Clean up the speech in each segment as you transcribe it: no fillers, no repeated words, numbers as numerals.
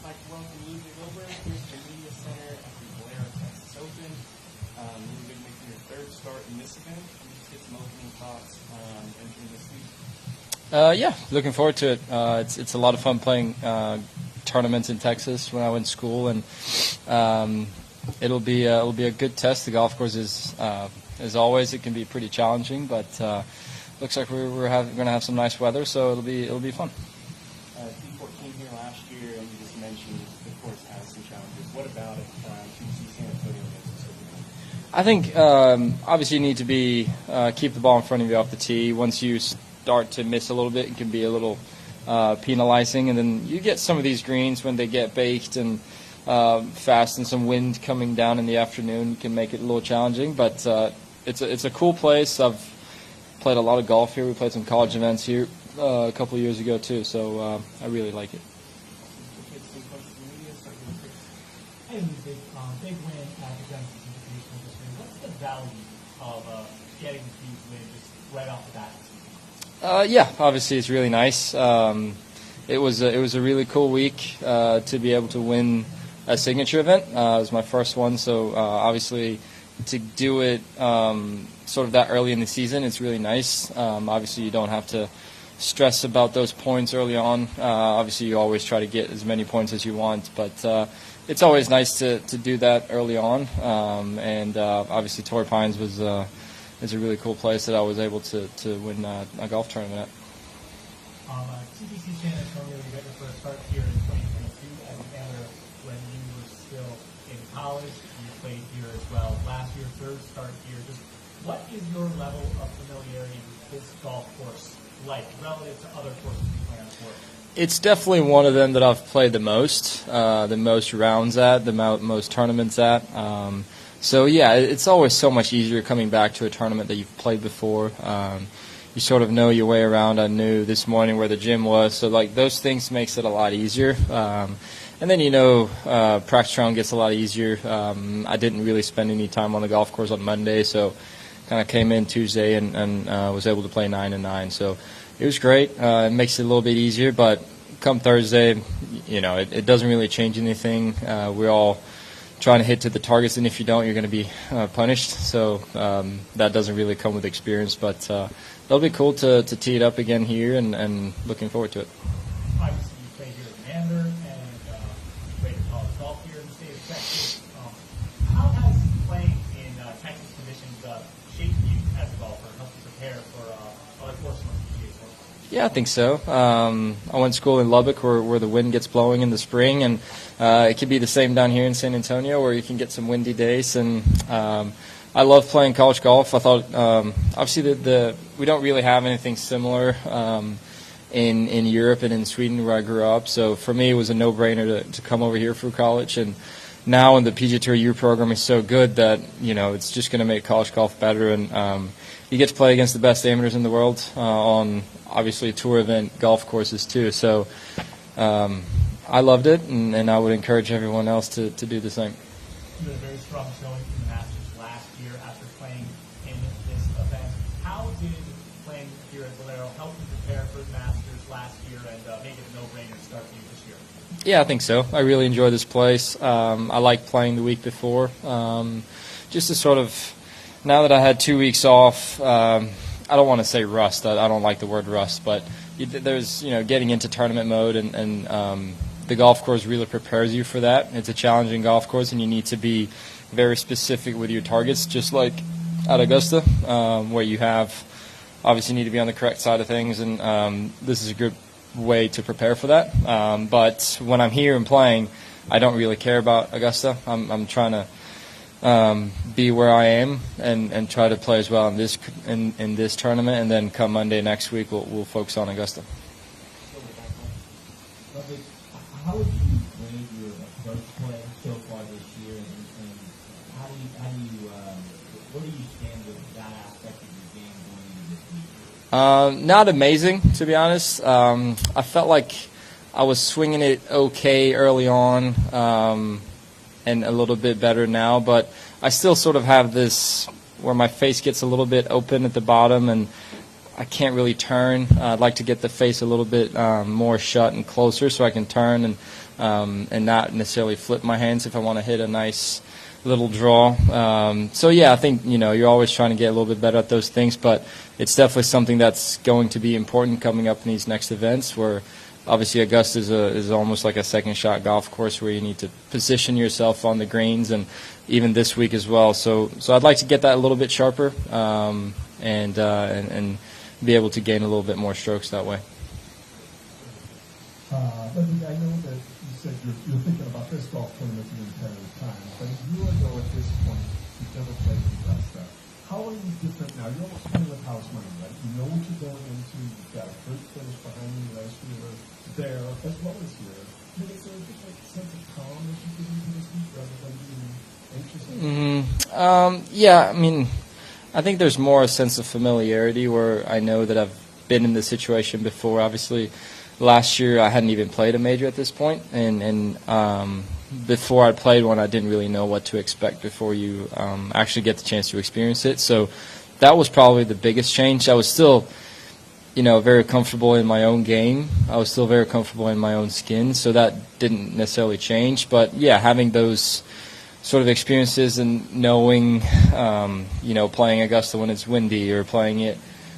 I'd like to welcome Ludvig Aberg here to the Media Center at the Valero Texas Open. Ludvig making your third start in this event. Can you just get some opening thoughts entering this week? Yeah, looking forward to it. It's a lot of fun playing tournaments in Texas when I went to school, and it'll be a good test. The golf course is, as always, it can be pretty challenging, but looks like we're going to have some nice weather, so it'll be fun. T14 here last year, and you just mentioned the course has some challenges. What about it? Can you see San Antonio makes it so good? I think obviously you need to keep the ball in front of you off the tee. Once you start to miss a little bit, it can be a little penalizing, and then you get some of these greens when they get baked and fast, and some wind coming down in the afternoon can make it a little challenging. But it's a cool place. I've played a lot of golf here. We played some college events here a couple of years ago too, so I really like it. Hey, big win at the Genesis Invitational this year. What's the value of getting these wins just right off the bat? Yeah, obviously it's really nice. It was a really cool week to be able to win a signature event. It was my first one, so obviously to do it sort of that early in the season, it's really nice. Obviously you don't have to stress about those points early on. Obviously you always try to get as many points as you want, but it's always nice to do that early on. And obviously Torrey Pines is a really cool place that I was able to win a golf tournament at. TPC San Antonio, you got your first start here in 2022 as an amateur when you were still in college. You played here as well last year, third start here. Just what is your level of familiarity with this golf course like relative to other courses you play on tour? It's definitely one of them that I've played the most rounds at, the most tournaments at. So yeah, it's always so much easier coming back to a tournament that you've played before. You sort of know your way around. I knew this morning where the gym was, so like those things makes it a lot easier. And then practice round gets a lot easier. I didn't really spend any time on the golf course on Monday, so kind of came in Tuesday and was able to play 9 and 9. So it was great. It makes it a little bit easier, but come Thursday, it doesn't really change anything. We're all trying to hit to the targets, and if you don't, you're going to be punished. So that doesn't really come with experience, but it'll be cool to tee it up again here, and looking forward to it. Obviously, you play here at Amateur, and you play college golf here in the state of Texas. How has playing in Texas conditions shaped you as a golfer and helped you prepare for other courses on the PGA Tour? Yeah, I think so. I went to school in Lubbock where the wind gets blowing in the spring, and it could be the same down here in San Antonio where you can get some windy days. And I love playing college golf. I thought, obviously, we don't really have anything similar in Europe and in Sweden where I grew up. So for me, it was a no-brainer to come over here for college. And now in the PGA Tour U program is so good that it's just going to make college golf better. And you get to play against the best amateurs in the world on obviously tour event golf courses too. So I loved it, and I would encourage everyone else to do the same. You had a very strong showing in the Masters last year after playing in this event. How did playing here at Valero help you prepare for the Masters last year and make it a no-brainer to start you this year? Yeah, I think so. I really enjoy this place. I like playing the week before. Just to sort of, now that I had 2 weeks off, I don't want to say rust. I don't like the word rust, but there's getting into tournament mode, and the golf course really prepares you for that. It's a challenging golf course, and you need to be very specific with your targets, just like at Augusta, where you obviously need to be on the correct side of things, and this is a good way to prepare for that. But when I'm here and playing, I don't really care about Augusta. I'm trying to be where I am and try to play as well in this tournament, and then come Monday next week, we'll focus on Augusta. How would you grade your approach play so far this year, and where do you stand with that aspect of your game going into this week? Not amazing, to be honest. I felt like I was swinging it okay early on, and a little bit better now, but I still sort of have this where my face gets a little bit open at the bottom, and I can't really turn. I'd like to get the face a little bit more shut and closer so I can turn and not necessarily flip my hands if I want to hit a nice little draw. So yeah, I think you're always trying to get a little bit better at those things, but it's definitely something that's going to be important coming up in these next events. Where obviously Augusta is almost like a second shot golf course where you need to position yourself on the greens, and even this week as well. So I'd like to get that a little bit sharper and be able to gain a little bit more strokes that way. Ludvig, I know that you said you're thinking about this golf tournament the entire time, but a year ago at this point, you've never played Augusta. How are you different now? You're almost playing with house money, right? You know what you're going into. You've got a great finish behind you last year there, as well as here. I mean, is there a different sense of calm as you get into this week rather than being anxious? Yeah, I mean, I think there's more a sense of familiarity where I know that I've been in this situation before. Obviously, last year I hadn't even played a major at this point, and before I played one, I didn't really know what to expect before you actually get the chance to experience it. So that was probably the biggest change. I was still, very comfortable in my own game. I was still very comfortable in my own skin, so that didn't necessarily change. But yeah, having those sort of experiences and knowing, playing Augusta when it's windy or playing it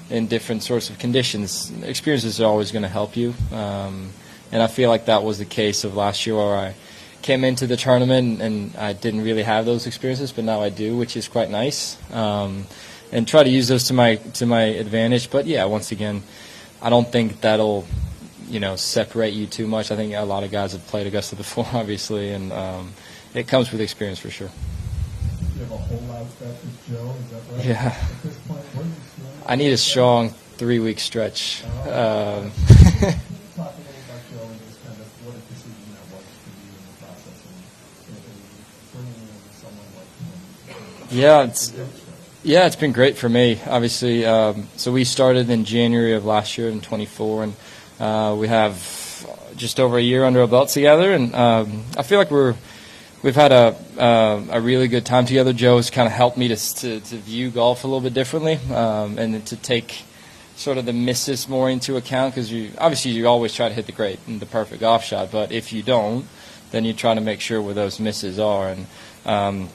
in different sorts of conditions, experiences are always going to help you. And I feel like that was the case of last year where I came into the tournament and I didn't really have those experiences, but now I do, which is quite nice. And try to use those to my advantage. But yeah, once again, I don't think that'll separate you too much. I think a lot of guys have played Augusta before, obviously, and it comes with experience for sure. You have a whole lot of that with Joe, is that right? Yeah. At this point, what are you feeling? I need a strong 3-week stretch. Can you talk a little about Joe and just kind of what a decision that was for you in the process and bringing in someone like him? Yeah, it's been great for me, obviously. So we started in January of last year in 24, and we have just over a year under our belts together, and I feel like we've had a really good time together. Joe has kind of helped me to view golf a little bit differently, and to take sort of the misses more into account, because you always try to hit the perfect golf shot, but if you don't, then you try to make sure where those misses are. And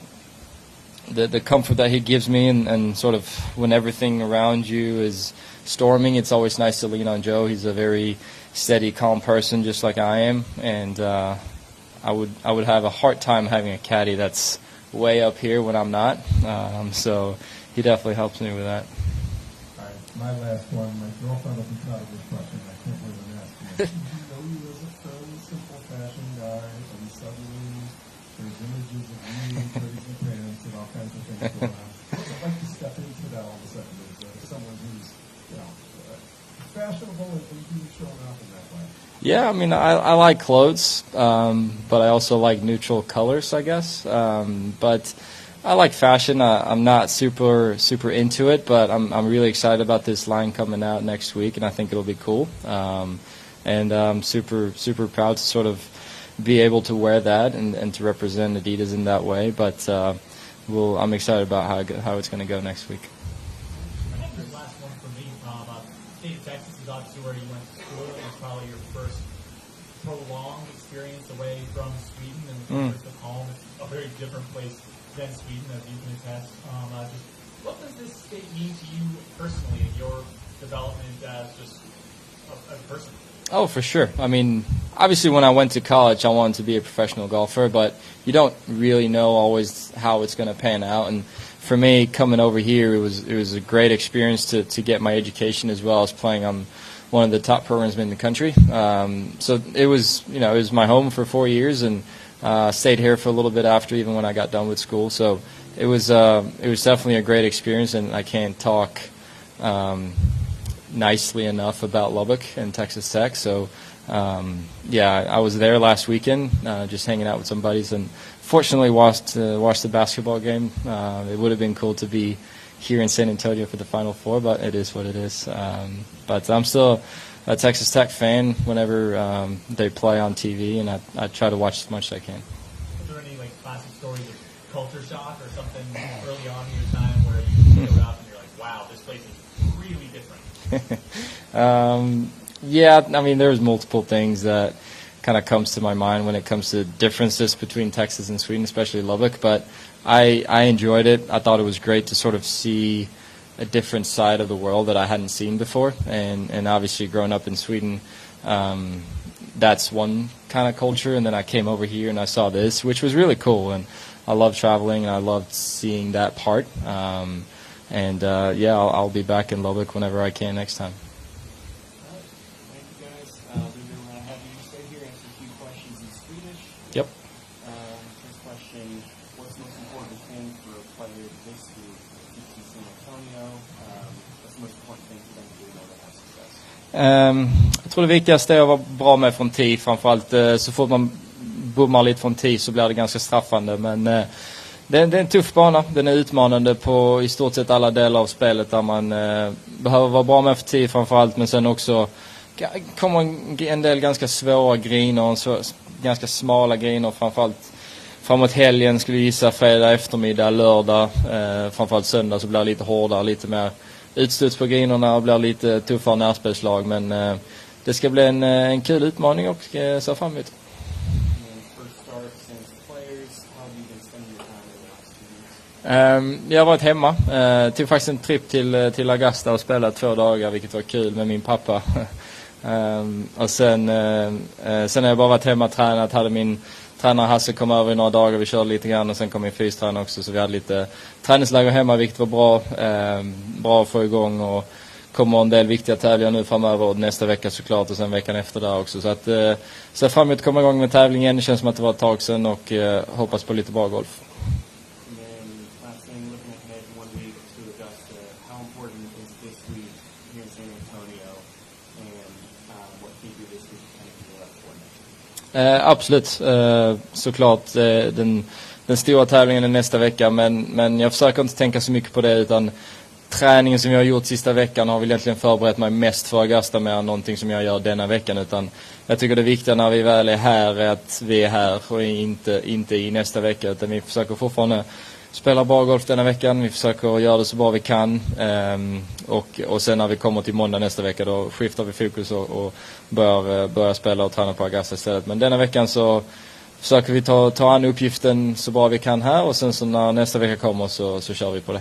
the comfort that he gives me, and sort of when everything around you is storming, it's always nice to lean on Joe. He's a very steady, calm person, just like I am, and I would have a hard time having a caddy that's way up here when I'm not. So he definitely helps me with that. All right, my last one. My girlfriend will be proud of this question. I can't believe I'm asking it. Did you know you as a fairly simple fashion guy, and suddenly there's images of you in crazy pants and all kinds of things going on? What's it like to step into that all of a sudden as someone who's fashionable and who's showing off in that way? Yeah, I mean, I like clothes, but I also like neutral colors, I guess. But I like fashion. I'm not super into it, but I'm really excited about this line coming out next week, and I think it'll be cool. And I'm super proud to sort of be able to wear that and to represent Adidas in that way. But I'm excited about how it's going to go next week. I think the last one for me, state of Texas is obviously where you went to school. It was probably your first prolonged experience away from Sweden, and the comforts of home. It's a very different place than Sweden, as you can attest. What does this state mean to you personally in your development as just a person? Oh, for sure. I mean, obviously when I went to college, I wanted to be a professional golfer, but you don't really know always how it's going to pan out. And for me, coming over here, it was a great experience to get my education as well as playing on one of the top programs in the country. So it was my home for 4 years, and stayed here for a little bit after, even when I got done with school. So it was definitely a great experience, and I can't talk nicely enough about Lubbock and Texas Tech. So I was there last weekend, just hanging out with some buddies, and fortunately watched the basketball game. It would have been cool to be here in San Antonio for the Final Four, but it is what it is. But I'm still a Texas Tech fan whenever they play on TV, and I try to watch as much as I can. Is there any classic stories of culture shock or something early on in your time where you showed up and you're like, wow, this place is really different? Yeah, I mean, there's multiple things that kind of comes to my mind when it comes to differences between Texas and Sweden, especially Lubbock. But I enjoyed it. I thought it was great to sort of see a different side of the world that I hadn't seen before. And obviously, growing up in Sweden, that's one kind of culture. And then I came over here and I saw this, which was really cool. And I love traveling and I loved seeing that part. Yeah, I'll be back in Lubbock whenever I can next time. Thank you guys. We're going to have you stay here and answer a few questions in Swedish. Yep. First question, what's the most important thing for a player this week to San Antonio? What's the most important thing for them to do in order to have success? Jag tror det viktigaste är att vara bra med från tee. Framförallt så fort man bommar lite från tee så blir det ganska straffande. Men det är en tuff bana. Den är utmanande på i stort sett alla delar av spelet där man behöver vara bra med för tee framförallt. Men sen också kommer en del ganska svåra griner, ganska smala griner framförallt. Framåt helgen skulle vi gissa fredag eftermiddag, lördag, framförallt söndag så blir det lite hårdare, lite mer utstuds på grinerna och blir lite tuffare närspelslag. Men det ska bli en kul utmaning och se fram emot. Jag har varit hemma. Tog faktiskt en trip till Augusta och spelade 2 dagar, vilket var kul med min pappa. Och sen har jag bara varit hemma och tränat. Hade min tränare Hasse kom över i några dagar. Vi körde lite grann och sen kom min fystränare också. Så vi hade lite träningsläger hemma, vilket var bra. Bra att få igång och kommer en del viktiga tävlingar nu framöver och nästa vecka såklart och sen veckan efter där också. Så att så fram emot att komma igång med tävlingen. Det känns som att det var ett tag sedan och hoppas på lite bra golf. Absolut, såklart den stora tävlingen är nästa vecka men jag försöker inte tänka så mycket på det utan träningen som jag har gjort sista veckan har väl egentligen förberett mig mest för Augusta med än någonting som jag gör denna veckan utan jag tycker det viktiga när vi väl är här är att vi är här och inte i nästa vecka utan vi försöker fortfarande spela bra golf denna veckan, vi försöker göra det så bra vi kan och sen när vi kommer till måndag nästa vecka då skiftar vi fokus och börjar spela och träna på Augusta istället. Men denna veckan så försöker vi ta an uppgiften så bra vi kan här och sen så när nästa vecka kommer så kör vi på det.